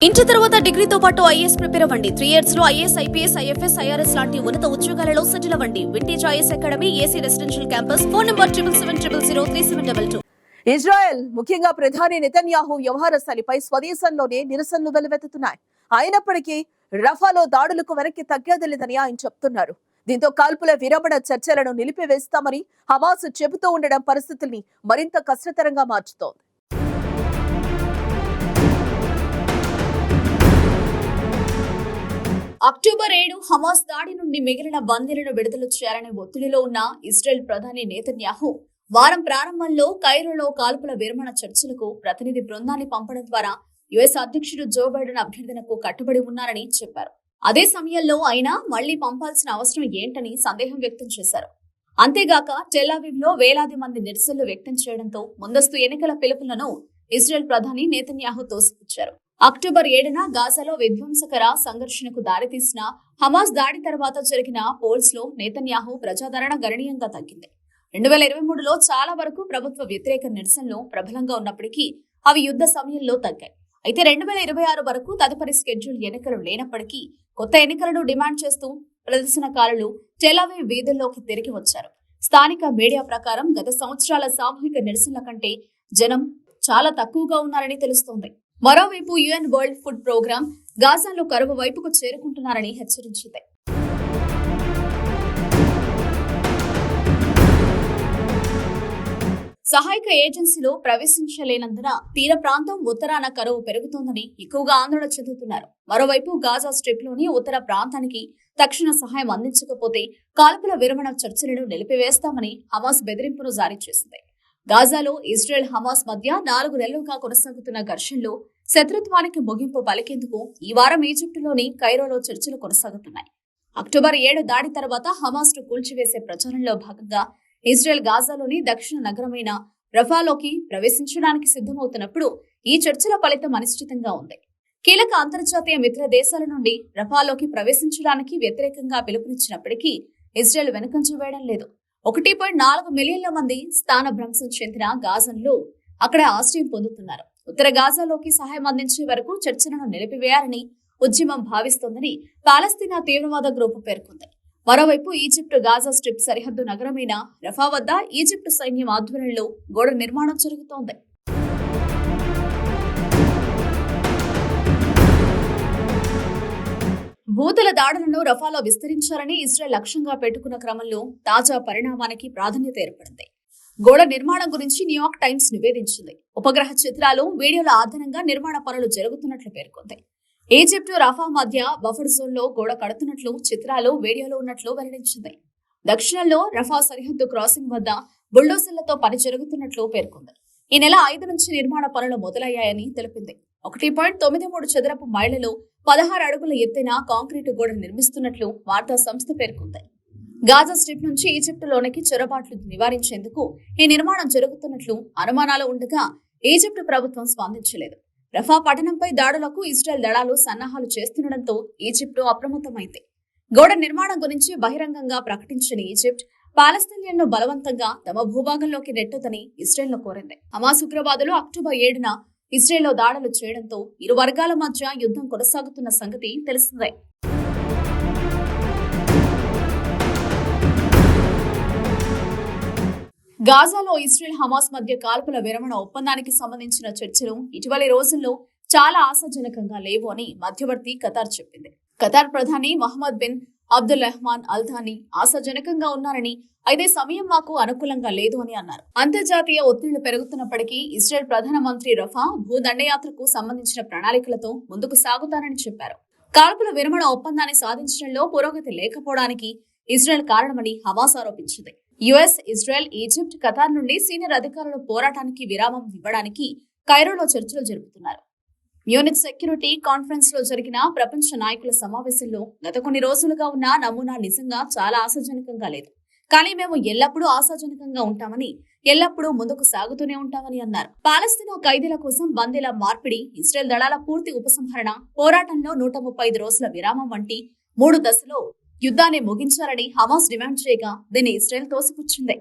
Inter తర్వాత డిగ్రీతో పాటు IAS prepare అవ్వండి. 3 years లో ఐఏఎస్, ఐపీఎస్, ఐఎఫ్ఎస్, ఐఆర్ఎస్ లాంటి ఉన్నత ఉద్యోగాలలో సెటిల్ అవ్వండి. Vintage IAS academy, AC residential campus. Phone number 7770033722. Israel ముఖ్యంగా ప్రధాని నెతన్యాహు వ్యవహారశైలిపై స్వదేశంలోనే నిరసనలు వెల్లువెత్తుతున్నాయి. అయినప్పటికీ రఫాలో దాడులకు వెనక్కి తగ్గేది లేదని ఆయన చెప్తున్నారు. దీంతో కాల్పుల విరమణ చర్చలను నిలిపివేస్తామని హమాస్ చెబుతూ ఉండడం పరిస్థితుల్ని మరింత కష్టతరంగా మార్చుతోంది. అక్టోబర్ 7 హమాస్ దాడి నుండి మిగిలిన బందీలను విడుదల చేయాలనే ఒత్తిడిలో ఉన్న ఇజ్రాయెల్ ప్రధాని నెతన్యాహు వారం ప్రారంభంలో కైరోలో కాల్పుల విరమణ చర్చలకు ప్రతినిధి బృందాన్ని పంపడం ద్వారా యుఎస్ అధ్యక్షుడు జో బైడెన్ అభ్యర్థనకు కట్టుబడి ఉన్నారని చెప్పారు. అదే సమయంలో ఆయన మళ్లీ పంపాల్సిన అవసరం ఏంటని సందేహం వ్యక్తం చేశారు. అంతేగాక టెల్-అవీవ్ లో వేలాది మంది నిరసనలు వ్యక్తం చేయడంతో ముందస్తు ఎన్నికల పిలుపులను ఇజ్రాయెల్ ప్రధాని నెతన్యాహు తోసిపుచ్చారు. అక్టోబర్ 7న గాజాలో విధ్వంసకర సంఘర్షణకు దారితీసిన హమాస్ దాడి తర్వాత జరిగిన పోల్స్ లో నెతన్యాహు ప్రజాదరణ గణనీయంగా తగ్గింది. 2023లో చాలా వరకు ప్రభుత్వ వ్యతిరేక నిరసనలు ప్రబలంగా ఉన్నప్పటికీ అవి యుద్ధ సమయంలో తగ్గాయి. అయితే 2026 వరకు తదుపరి స్కెడ్యూల్ ఎన్నికలు లేనప్పటికీ కొత్త ఎన్నికలను డిమాండ్ చేస్తూ ప్రదర్శనకారులు టెల్-అవీవ్ వీధుల్లోకి తిరిగి వచ్చారు. స్థానిక మీడియా ప్రకారం గత సంవత్సరాల సామూహిక నిరసనల కంటే జనం చాలా తక్కువగా ఉన్నారని తెలుస్తోంది. మరోవైపు యుఎన్ వరల్డ్ ఫుడ్ ప్రోగ్రాం గాజాలో కరువు వైపుకు చేరుకుంటున్నారని హెచ్చరించింది. సహాయక ఏజెన్సీలో ప్రవేశించలేనందున తీర ప్రాంతం ఉత్తరాన కరువు పెరుగుతోందని ఎక్కువగా ఆందోళన చెందుతున్నారు. మరోవైపు గాజా స్ట్రిప్ లోని ఉత్తర ప్రాంతానికి తక్షణ సహాయం అందించకపోతే కాల్పుల విరమణ చర్చలను నిలిపివేస్తామని హమాస్ బెదిరింపును జారీ చేసింది. గాజాలో ఇజ్రాయెల్ హమాస్ మధ్య 4 నెలలుగా కొనసాగుతున్న ఘర్షణలో శత్రుత్వానికి ముగింపు పలికేందుకు ఈ వారం ఈజిప్టులోని కైరోలో చర్చలు కొనసాగుతున్నాయి. అక్టోబర్ 7 దాడి తర్వాత హమాస్ ను కూల్చివేసే ప్రచారంలో భాగంగా ఇజ్రాయెల్ గాజాలోని దక్షిణ నగరమైన రఫాలోకి ప్రవేశించడానికి సిద్ధమవుతున్నప్పుడు ఈ చర్చల ఫలితం అనిశ్చితంగా ఉంది. కీలక అంతర్జాతీయ మిత్ర దేశాల నుండి రఫాలోకి ప్రవేశించడానికి వ్యతిరేకంగా పిలుపునిచ్చినప్పటికీ ఇజ్రాయెల్ వెనుకంజ వేయడం లేదు. 1.4 మిలియన్ల మంది స్థానభ్రంశం చెందిన గాజాలో అక్కడ ఆశ్రయం పొందుతున్నారు. ఉత్తర గాజాలోకి సహాయం అందించే వరకు చర్చలను నిలిపివేయాలని ఉద్యమం భావిస్తోందని పాలస్తీనా తీవ్రవాద గ్రూపు పేర్కొంది. మరోవైపు ఈజిప్టు గాజా స్ట్రిప్ సరిహద్దు నగరమైన రఫా వద్ద ఈజిప్టు సైన్యం ఆధ్వర్యంలో గోడ నిర్మాణం జరుగుతోంది. భూతల దాడులను రఫాలో విస్తరించాలని ఇజ్రాయెల్ లక్ష్యంగా పెట్టుకున్న క్రమంలో తాజా పరిణామానికి ప్రాధాన్యత ఏర్పడింది. గోడ నిర్మాణం గురించి న్యూయార్క్ టైమ్స్ నివేదించింది. ఉపగ్రహ చిత్రాలు, వీడియోల ఆధారంగా నిర్మాణ పనులు జరుగుతున్నట్లు పేర్కొంది. ఈజిప్టు రఫా మధ్య బఫర్ జోన్ లో గోడ కడుతున్నట్లు చిత్రాలు, వీడియోలు ఉన్నట్లు వెల్లడించింది. దక్షిణంలో రఫా సరిహద్దు క్రాసింగ్ వద్ద బుల్డోజర్లతో పని జరుగుతున్నట్లు పేర్కొంది. ఈ నెల 5 నుంచి నిర్మాణ పనులు మొదలయ్యాయని తెలిపింది. 1.93 చదరపు మైళ్లలో 16 అడుగుల ఎత్తైన కాంక్రీటు గోడ నిర్మిస్తున్నట్లు వార్తా సంస్థ పేర్కొంది. గాజా స్ట్రిప్ నుంచి ఈజిప్టులోనికి చొరబాట్లు నివారించేందుకు ఈ నిర్మాణం జరుగుతున్నట్లు అనుమానాలు ఉండగా ఈజిప్టు ప్రభుత్వం స్పందించలేదు. రఫా పట్టణంపై దాడులకు ఇజ్రాయెల్ దళాలు సన్నాహాలు చేస్తుండటంతో ఈజిప్టు అప్రమత్తమైంది. గోడ నిర్మాణం గురించి బహిరంగంగా ప్రకటించిన ఈజిప్ట్ పాలస్తీనియన్ను బలవంతంగా తమ భూభాగంలోకి నెట్టొద్దని ఇజ్రాయెల్ను కోరింది. హమాస్ ఉగ్రవాదులు అక్టోబర్ 7న ఇజ్రాయెల్లో దాడులు చేయడంతో ఇరు వర్గాల మధ్య యుద్ధం కొనసాగుతున్న సంగతి తెలిసిందే. గాజాలో ఇజ్రాయెల్ హమాస్ మధ్య కాల్పుల విరమణ ఒప్పందానికి సంబంధించిన చర్చలు ఇటీవలి రోజుల్లో చాలా ఆశాజనకంగా లేవు అని మధ్యవర్తి ఖతార్ చెప్పింది. ఖతార్ ప్రధాని మహమ్మద్ బిన్ అబ్దుల్ రెహమాన్ అల్ థానీ ఆశాజనకంగా ఉన్నారని, అయితే సమయం మాకు అనుకూలంగా లేదు అని అన్నారు. అంతర్జాతీయ ఒత్తిళ్లు పెరుగుతున్నప్పటికీ ఇజ్రాయెల్ ప్రధానమంత్రి రఫా భూదండయాత్రకు సంబంధించిన ప్రణాళికలతో ముందుకు సాగుతారని చెప్పారు. కాల్పుల విరమణ ఒప్పందాన్ని సాధించడంలో పురోగతి లేకపోవడానికి ఇజ్రాయెల్ కారణమని హమాస్ ఆరోపించింది. యుఎస్, ఇజ్రాయెల్, ఈజిప్ట్, ఖతార్ నుండి సీనియర్ అధికారులు పోరాటానికి విరామం ఇవ్వడానికి కైరోలో చర్చలు జరుపుతున్నారు. మ్యూనిచ్ సెక్యూరిటీ కాన్ఫరెన్స్ లో జరిగిన ప్రపంచ నాయకుల సమావేశంలో గత కొన్ని రోజులుగా ఉన్న నమూనా నిజంగా చాలా ఆశాజనకంగా లేదు. కానీ మేము ఎల్లప్పుడూ ఆశాజనకంగా ఉంటామని, ఎల్లప్పుడూ ముందుకు సాగుతూనే ఉంటామని అన్నారు. పాలస్తీనా ఖైదీల కోసం బందీల మార్పిడి, ఇజ్రాయెల్ దళాల పూర్తి ఉపసంహరణ, పోరాటంలో 135 రోజుల విరామం వంటి 3 దశలో యుద్ధాన్ని ముగించాలని హమాస్ డిమాండ్ చేయగా దీన్ని ఇజ్రాయెల్ తోసిపుచ్చింది.